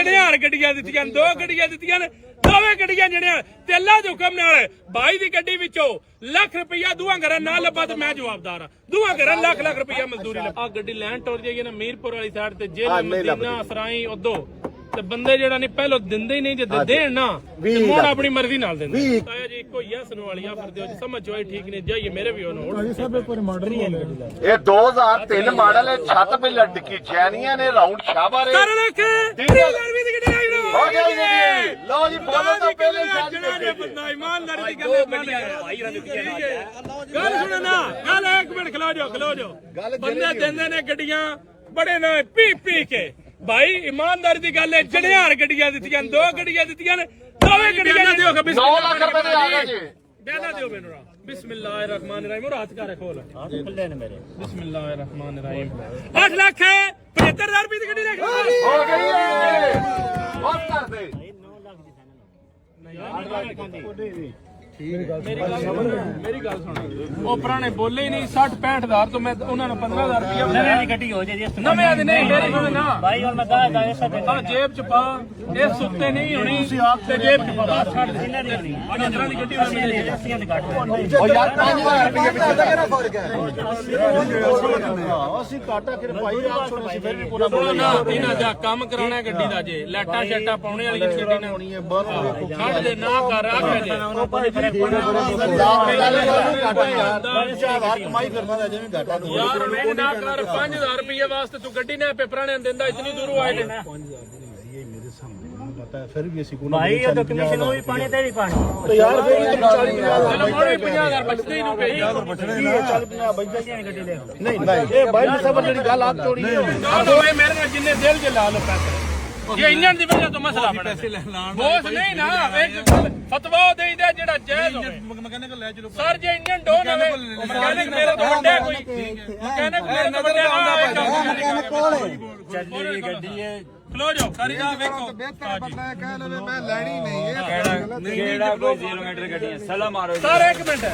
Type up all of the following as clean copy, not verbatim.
ਜਣਿਆਰ ਗੱਡੀਆਂ ਦਿੱਤੀਆਂ 2 ਗੱਡੀਆਂ ਦਿੱਤੀਆਂ ਨੇ 9 ਗੱਡੀਆਂ ਜਿਹੜੀਆਂ ਤੇ ਅੱਲਾ ਦੇ ਹੁਕਮ ਨਾਲ ਭਾਈ ਦੀ ਗੱਡੀ ਵਿੱਚੋਂ ਲੱਖ ਰੁਪਇਆ ਦੋਵਾਂ ਘਰਾਂ ਨਾ ਲੱਭਾ ਤੇ ਮੈਂ ਜਵਾਬਦਾਰ ਹਾਂ ਦੋਵਾਂ ਘਰਾਂ ਲੱਖ ਰੁਪਇਆ ਮਜ਼ਦੂਰੀ ਲੱਭਾ ਗੱਡੀ ਲੈਣ ਟੁਰ ਜਾਈਏ ਨਾ ਮੀਰਪੁਰ ਵਾਲੀ ਸਾਈਡ ਤੇ ਜੇਲ੍ਹ ਮਦੀਨਾ ਸਰਾਈ ਉਦੋਂ ਤੇ ਬੰਦੇ ਜਿਹੜਾ ਨਹੀਂ ਪਹਿਲੋਂ ਦਿੰਦੇ ਹੀ ਨਹੀਂ ਜੇ ਦੇਣ ਨਾ ਤੇ ਮੋੜ ਆਪਣੀ ਮਰਜ਼ੀ ਨਾਲ ਦਿੰਦੇ ਤਾਇਆ ਜੀ ਇੱਕੋ ਹੀ ਆ ਸੁਣਵਾਲੀਆ ਫਿਰਦੇ ਹੋ ਜੀ ਸਮਝ ਆਈ ਠੀਕ ਨਹੀਂ ਜਾਈਏ ਮੇਰੇ ਵੀ ਉਹਨਾਂ ਇਹ 2003 ਮਾਡਲ ਹੈ ਛੱਤ पे लटकी चैनियां ने राउंड शाबारे ਕਰ ਲੈ ਵੀ ਦੀ ਗੱਡੀ ਆਈ हो जाएगी लो जी बोलो तो पहले ਜਨਾਨੇ ਬੰਦਾ ਇਮਾਨਦਾਰੀ ਦੀ ਗੱਲ ਭਾਈ ਗੱਲ ਸੁਣੋ ਨਾ ਗੱਲ 1 ਮਿੰਟ ਖਲੋ ਜਾਓ ਬੰਦੇ ਦਿੰਦੇ ਨੇ ਗੱਡੀਆਂ ਬੜੇ ਨਾ ਪੀ ਕੇ ਭਾਈ ਇਮਾਨਦਾਰੀ ਦੀ ਗੱਲ ਹੈ ਜਣਿਆਰ ਗੱਡੀਆਂ ਦਿੱਤੀਆਂ 2 ਗੱਡੀਆਂ ਦਿੱਤੀਆਂ ਨੇ 9 ਗੱਡੀਆਂ ਦਿਓ 9 लाख रुपए दे आ गए जी ਬਿਆਨਾ ਦਿਓ ਮੈਨੂੰ ਬਿਸਮਿਲ੍ਲਾਹਿਰਰਹਿਮਾਨਿਰਰਹੀਮ ਉਹ ਹੱਥ ਕਰ ਖੋਲ ਖੁੱਲੇ ਨੇ ਮੇਰੇ ਬਿਸਮਿਲ੍ਲਾਹਿਰਰਹਿਮਾਨਿਰਰਹੀਮ 8 ਲੱਖ 75000 ਰੁਪਏ ਦੀ ਗੱਡੀ ਲੈ ਕੇ हो गई है बहुत कर दे ਮੇਰੀ ਗੱਲ ਸੁਣ ਉਹ ਪੁਰਾਣੇ ਬੋਲੇ ਹੀ ਨਹੀਂ 60-65000 ਤੋਂ ਮੈਂ ਉਹਨਾਂ ਨੂੰ 15000 ਰੁਪਏ ਨਵੇਂ ਦੀ ਗੱਡੀ ਹੋ ਜੇ ਜੀ ਨਵੇਂ ਦੀ ਨਹੀਂ ਮੇਰੀ ਸੁਣ ਨਾ ਭਾਈ ਹੁਣ ਮੈਂ ਕਹਾ ਦਾ ਐਸਾ ਆ ਜੇਬ ਚ ਪਾ ਇਹ ਸੁੱਤੇ ਨਹੀਂ ਹੋਣੀ ਤੇ ਜੇਬ ਚ ਪਾ ਛੱਡ ਦੇ ਇਹਨਾਂ ਦੀ ਹੋਣੀ ਅੰਦਰਾਂ ਦੀ ਗੱਡੀ ਹੋਣੀ ਅੱਸੀਆਂ ਦੀ ਕੱਟ ओ यार 5000 रुपए पैसा केना फर्क है ਅਸੀਂ ਕਾਟਾ ਕਿ ਭਾਈ ਆਪ ਸੁਣੇ ਸੀ ਫਿਰ ਵੀ ਪੂਰਾ ਨਾ ਇਹਨਾਂ ਦਾ ਕੰਮ ਕਰਾਉਣਾ ਗੱਡੀ ਦਾ ਜੇ ਲਾਟਾਂ ਸ਼ੈਟਾਂ ਪਾਉਣੇ ਵਾਲੀ ਗੱਡੀ ਨਾ ਹੋਣੀ ਹੈ ਬਾਹਰ ਛੱਡ ਦੇ ਨਾ ਕਰ ਆਖੇ ਦੇ ਕਮਾਈ ਕਰਨਾ ਦਾ ਜਿਵੇਂ ਘਾਟਾ ਨਹੀਂ ਯਾਰ ਮੈਂ ਨਾ ਕਰ 5000 ਰੁਪਏ ਵਾਸਤੇ ਤੂੰ ਗੱਡੀ ਨੇ ਪੇਪਰਾਂ ਨੇ ਦਿੰਦਾ ਇਤਨੀ ਦੂਰੋਂ ਆਏ ਨੇ ਮੇਰੇ ਸਾਹਮਣੇ ਪਤਾ ਹੈ ਫਿਰ ਵੀ ਅਸੀਂ ਕੋਲ ਭਾਈ ਇਹ ਤਾਂ ਕਮਿਸ਼ਨ ਵੀ ਪਾਣੀ ਤੇ ਵੀ ਪਾਣੀ ਤੇ ਯਾਰ ਫਿਰ ਵੀ 40 ਚਲੋ ਮੋੜੇ 50000 ਬਚਦੇ ਹੀ ਨੂੰ ਪਈ ਚੱਲ 50 ਬਈਆ ਗੱਡੀ ਲੈ ਨਹੀਂ ਨਹੀਂ ਇਹ ਬਾਈ ਸਾਹਿਬ ਜਿਹੜੀ ਗੱਲ ਆਪ ਤੋੜੀ ਹੈ ਦੋਵੇਂ ਮੇਰੇ ਨਾਲ ਜਿੰਨੇ ਦਿਲ ਚ ਲਾ ਲੋ ਪੈਸੇ ਇਹ ਇੰਜਣ ਦੀ ਵਜ੍ਹਾ ਤੋਂ ਮਸਲਾ ਬਣਾ ਬੋਸ ਨਹੀਂ ਨਾ ਇੱਕ ਫਤਵਾ ਦੇਈਦਾ ਜਿਹੜਾ ਜਾਇਜ਼ ਹੋਵੇ ਮਕੈਨਿਕਲ ਲੈ ਚਲੋ ਸਰ ਜੇ ਇੰਜਣ ਡੋਨ ਹੋਵੇ ਮਕੈਨਿਕ ਮੇਰੇ ਤੋਂ ਵੱਡਾ ਕੋਈ ਮਕੈਨਿਕ ਮੇਰੇ ਤੋਂ ਵੱਡਾ ਚੱਲੀ ਗੱਡੀ ਹੈ ਖਲੋ ਜਾਓ ਸਾਰੀ ਦਾ ਵੇਖੋ ਬਿਹਤਰ ਬੰਦਾ ਕਹਿ ਲਵੇ ਮੈਂ ਲੈਣੀ ਨਹੀਂ ਇਹ ਕਿਹੜਾ ਕੋਈ 0 ਮੀਟਰ ਗੱਡੀ ਹੈ ਸਲਾ ਮਾਰੋ ਸਰ 1 ਮਿੰਟ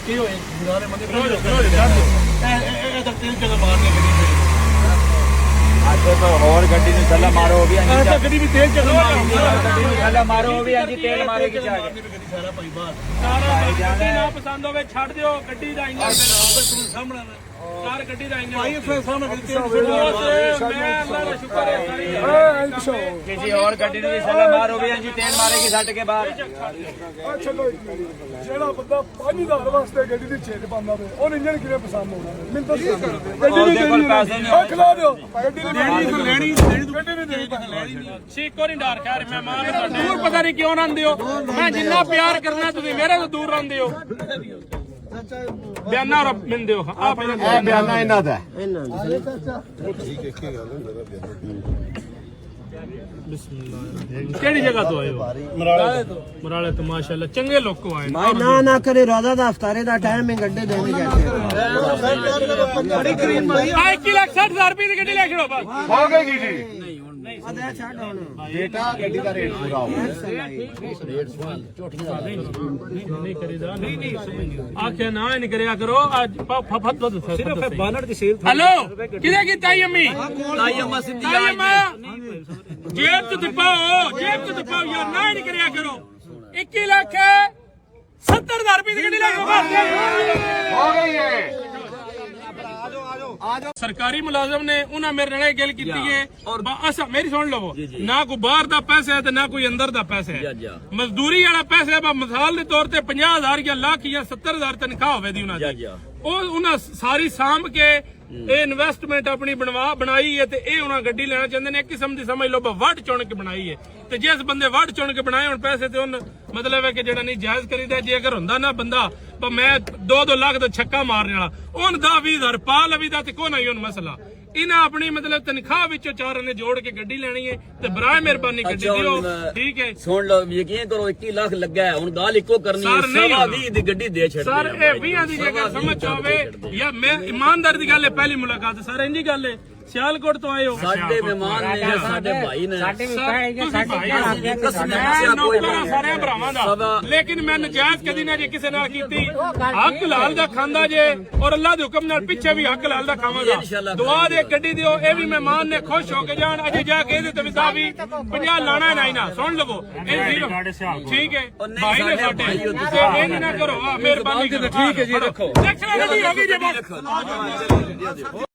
ਕੀ ਹੋਏ ਗੁਰਾਰੇ ਮੰਗੇ ਖਲੋ ਜਾਓ ਇਹ ਤਾਂ 3 ਜਗ੍ਹਾ ਮਾਰਨੇ ਗੱਡੀ ਆਜੋ ਤਾਂ ਹੋਰ ਗੱਡੀ ਨੂੰ ਸਲਾ ਮਾਰੋ ਵੀ ਇਹ ਤਾਂ ਗੱਡੀ ਵੀ ਤੇਜ਼ ਜਗ੍ਹਾ ਮਾਰਨੀ ਗੱਡੀ ਨੂੰ ਸਲਾ ਮਾਰੋ ਵੀ ਅੰਜੀ ਤੇਲ ਮਾਰੇਗੀ ਜਾ ਕੇ ਸਾਰਾ ਭਾਈ ਬਾਹਰ ਸਾਰਾ ਗੱਡੀ ਨਾ ਪਸੰਦ ਹੋਵੇ ਛੱਡ ਦਿਓ ਗੱਡੀ ਦਾ ਇੰਜਣ ਸਾਹਮਣੇ ਕਾਰ ਗੱਡੀ ਦਾ ਇੰਜਣ ਭਾਈ ਫਿਰ ਸਾਹਮਣੇ ਮੈਂ ਅੱਲਾ ਦਾ ਸ਼ੁਕਰ ਹੈ ਕਿਸੇ ਹੋਰ ਗੱਡੀ ਨੂੰ ਵੀ ਸਲਾ ਮਾਰੋ ਵੀ ਅੰਜੀ ਤੇਲ ਮਾਰੇਗੀ ਛੱਡ ਕੇ ਬਾਹਰ ਚਲੋ ਜਿਹੜਾ ਬੰਦਾ 5000 ਵਾਸਤੇ ਗੱਡੀ ਦੀ ਛੇੜ ਪਾਉਂਦਾ ਵੇ ਉਹਨੂੰ ਇੰਜਣ ਕਿਵੇਂ ਪਸੰਦ ਹੋਣਾ ਮੈਨੂੰ ਤਾਂ ਗੱਡੀ ਉਹਦੇ ਕੋਲ ਪੈਸੇ ਨਹੀਂ ਖਿਲਾ ਦਿਓ ਗੱਡੀ ਦੀ ਲੈਣੀ ਗੱਡੀ ਨਹੀਂ ਦੇਣੀ ਲੈਣੀ ਸ਼ੀਕੋ ਨਹੀਂ ਡਰ ਖੈਰ ਮੈਂ ਮਾਰ ਦੂਰ ਪਤਾ ਨਹੀਂ ਕਿਉਂ ਰਹਿੰਦੇ ਹੋ ਮੈਂ ਜਿੰਨਾ ਪਿਆਰ ਕਰਨਾ ਤੁਸੀਂ ਮੇਰੇ ਤੋਂ ਦੂਰ ਰਹਿੰਦੇ ਹੋ ਬਿਆਨਾ ਰੱਬ ਮਿੰਦੇ ਹੋ ਆ ਇਹ ਬਿਆਨਾ ਇਹਨਾਂ ਦਾ ਕਿਹੜੀ ਜਗ੍ਹਾ ਤੋਂ ਆਏ ਹੋ ਮਰਾਲੇ ਤੋਂ ਮਾਸ਼ਾਅੱਲਾ ਚੰਗੇ ਲੋਕੋ ਆਏ भाई ना ना करे रोजा दा अफ्तारे दा टाइम में गड्ढे देने जाते ਆ 1,60,000 ਰੁਪਏ ਦੀ ਗੱਡੀ ਲੈ ਖੜੋ ਬਸ हो गई जी अदे छाड़ होने बेटा गड्डी का रेट पूरा हो ਨਹੀਂ ਕਰੀਦਾ ਨਹੀਂ ਆਖਿਆ ਨਾ ਨਹੀਂ ਕਰਿਆ ਕਰੋ ਅੱਜ ਫਫਤ ਸਿਰਫ ਬਾਨਰ ਦੀ ਸੇਲ ਹੈਲੋ ਕਿਹਦੇ ਕੀ ਤਾਈ ਅੰਮੀ ਤਾਈ ਅੰਮਾ ਸਿੱਧੀ ਜੇਬ ਚ ਪਾਓ ਯਾਰ ਨਾ ਨਹੀਂ ਕਰਿਆ ਕਰੋ 21,70,000 ਰੁਪਏ ਦੀ ਗੱਡੀ ਲੈ ਕੇ हो गई है ਸਰਕਾਰੀ ਮੁਲਾਜ਼ਮ ਨੇ ਉਹਨਾਂ ਮੇਰੇ ਨਾਲ ਗੱਲ ਕੀਤੀ ਹੈ ਔਰ ਅਸਾ ਮੇਰੀ ਸੁਣ ਲਵੋ ਨਾ ਕੋਈ ਬਾਹਰ ਦਾ ਪੈਸਾ ਹੈ ਤੇ ਨਾ ਕੋਈ ਅੰਦਰ ਦਾ ਪੈਸਾ ਹੈ ਮਜ਼ਦੂਰੀ ਵਾਲਾ ਪੈਸਾ ਹੈ ਮਿਸਾਲ ਦੇ ਤੌਰ ਤੇ 50,000 ਜਾਂ ਲੱਖ ਜਾਂ 70,000 ਤਨਖਾਹ ਹੋਵੇ ਦੀ ਉਹਨਾਂ ਦੀ ਉਹ ਉਹਨਾਂ ਸਾਰੀ ਸਾਂਭ ਕੇ ਇਹ ਇਨਵੈਸਟਮੈਂਟ ਆਪਣੀ ਬਣਾਈ ਹੈ ਤੇ ਇਹ ਉਹਨਾਂ ਗੱਡੀ ਲੈਣਾ ਚਾਹੁੰਦੇ ਨੇ ਇੱਕ ਕਿਸਮ ਦੀ ਸਮਝ ਲਓ ਵੱਢ ਚੁਣ ਕੇ ਬਣਾਈ ਹੈ ਤੇ ਜਿਸ ਬੰਦੇ ਵੱਢ ਚੁਣ ਕੇ ਬਣਾਏ ਹੁਣ ਪੈਸੇ ਤੇ ਉਹਨ ਮਤਲਬ ਹੈ ਕਿ ਜਿਹੜਾ ਨਹੀਂ ਜਾਇਜ਼ ਕਰੀਦਾ ਜੇ ਅਗਰ ਹੁੰਦਾ ਨਾ ਬੰਦਾ ਮੈਂ 2-2 ਲੱਖ ਦਾ ਛੱਕਾ ਮਾਰਨ ਵਾਲਾ ਉਹਨ 10-20,000 ਪਾ ਲਵੀਦਾ ਤੇ ਕੋਈ ਨਹੀਂ ਉਹਨ ਮਸਲਾ ਇਹਨਾਂ ਆਪਣੀ ਮਤਲਬ ਤਨਖਾਹ ਵਿੱਚੋਂ ਚਾਰਾਂ ਨੇ ਜੋੜ ਕੇ ਗੱਡੀ ਲੈਣੀ ਹੈ ਤੇ ਬਰਾਏ ਮਿਹਰਬਾਨੀ ਗੱਡੀ ਦਿਓ ਠੀਕ ਹੈ ਸੁਣ ਲਓ ਯਕੀਨ ਕਰੋ 21 ਲੱਖ ਲੱਗਾ ਹੈ ਹੁਣ ਗੱਲ ਇੱਕੋ ਕਰਨੀ ਹੈ ਸਵਾ 20 ਦੀ ਗੱਡੀ ਦੇ ਛੱਡ ਸਰ ਇਹ 20 ਦੀ ਜਗ੍ਹਾ ਸਮਝ ਆਵੇ ਜਾਂ ਮੈਂ ਇਮਾਨਦਾਰ ਦੀ ਗੱਲ ਹੈ ਪਹਿਲੀ ਮੁਲਾਕਾਤ ਸਰ ਇੰਜੀ ਗੱਲ ਹੈ ਸਿਆਲਕੋਟ ਤੋਂ ਆਏ ਹੋ ਸਾਡੇ ਮਹਿਮਾਨ ਨੇ ਸਾਡੇ ਭਾਈ ਨੇ ਤੁਸੀਂ ਭਾਈ ਮੈਂ ਨੌਕਰਾਂ ਸਾਰਿਆਂ ਭਰਾਵਾਂ ਦਾ ਲੇਕਿਨ ਮੈਂ ਨਜਾਇਜ਼ ਕਦੀ ਨਾ ਜੇ ਕਿਸੇ ਨਾਲ ਕੀਤੀ ਹੱਕ ਲਾਲ ਦਾ ਖਾਂਦਾ ਜੇ ਔਰ ਅੱਲਾਹ ਦੇ ਹੁਕਮ ਨਾਲ ਪਿੱਛੇ ਵੀ ਹੱਕ ਲਾਲ ਦਾ ਖਾਵਾਂਗਾ ਦੁਆ ਦੇ ਗੱਡੀ ਦਿਓ ਇਹ ਵੀ ਮਹਿਮਾਨ ਨੇ ਖੁਸ਼ ਹੋ ਕੇ ਜਾਣ ਅਜੇ ਜਾ ਕੇ ਇਹਦੇ ਤੇ ਵਿਦਾ ਵੀ 50 ਲਾਣਾ ਨਹੀਂ ਨਾ ਸੁਣ ਲਵੋ ਇਹ ਜ਼ੀਰੋ ਠੀਕ ਹੈ ਭਾਈ ਨੇ ਸਾਡੇ ਤੇ ਇਹ ਨਾ ਕਰੋ ਮਿਹਰਬਾਨੀ ਠੀਕ ਹੈ ਜੀ ਰੱਖੋ ਹੋ ਗਈ ਜੇ ਬਸ